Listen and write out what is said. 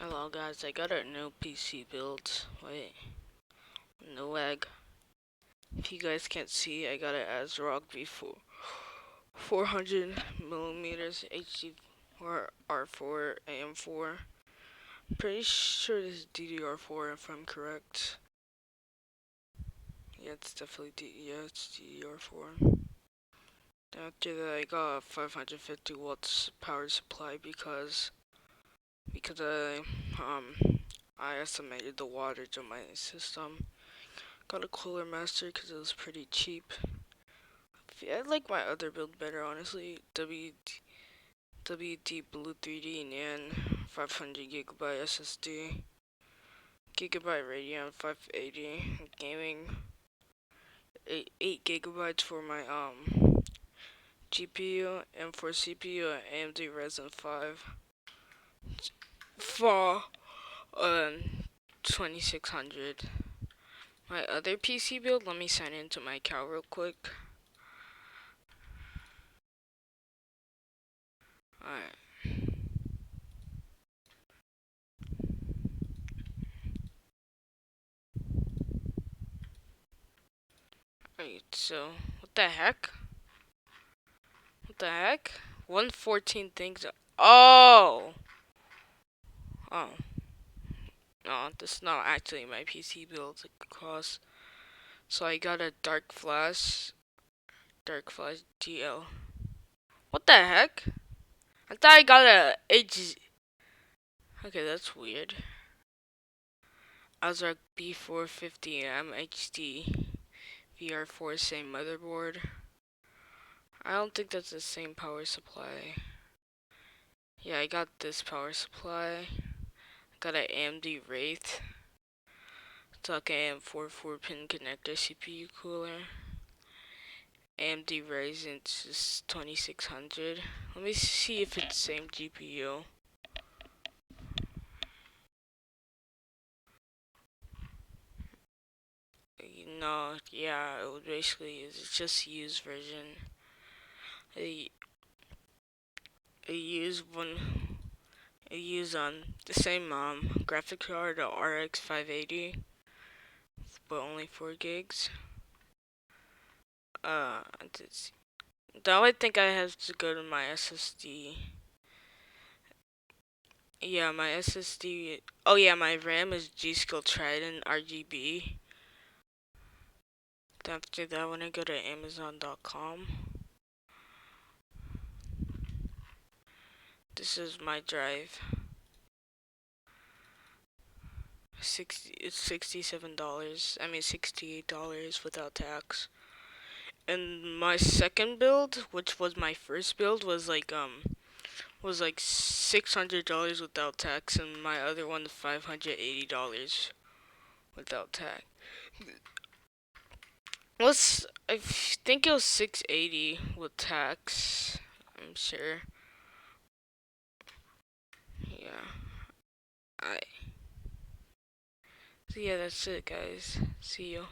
Hello guys, I got a new PC build. Wait, no lag. If you guys can't see, I got it as ROG V4 400 millimeters HD or R4 AM4. Pretty sure this is DDR4 if I'm correct. Yeah, it's definitely it's DDR4. After that, I got a 550 watts power supply because I estimated the wattage of my system. Got a Cooler Master because it was pretty cheap. I like my other build better, honestly. WD Blue 3D NAND, 500GB SSD, Gigabyte Radeon 580 gaming, 8GB for my GPU, and for CPU AMD Ryzen 5 for 2600. My other PC build, let me sign into my account real quick. Alright. Alright, so what the heck? What the heck? 114 things. Oh! Oh. No, this is not actually my PC build across. So I got a Dark Flash GL. What the heck? I thought I got a H. Okay, that's weird. ASRock B450M HD VR4, same motherboard. I don't think that's the same power supply. Yeah, I got this power supply. Got an AMD Wraith. Tuck AM4 4-pin connector CPU cooler. AMD Ryzen 2600. Let me see if it's the same GPU. No, yeah, it basically is. It's just used version. I use the same graphic card, the RX 580, but only 4 gigs. Now I think I have to go to my SSD. Yeah, my SSD. Oh yeah, my RAM is G-Skill Trident RGB. After that, when I go to Amazon.com, this is my drive. It's $67. I mean $68 without tax. And my second build, which was my first build, was like $600 without tax, and my other one $580 without tax. I think it was 680 with tax. I'm sure. Yeah. So yeah, that's it, guys. See you.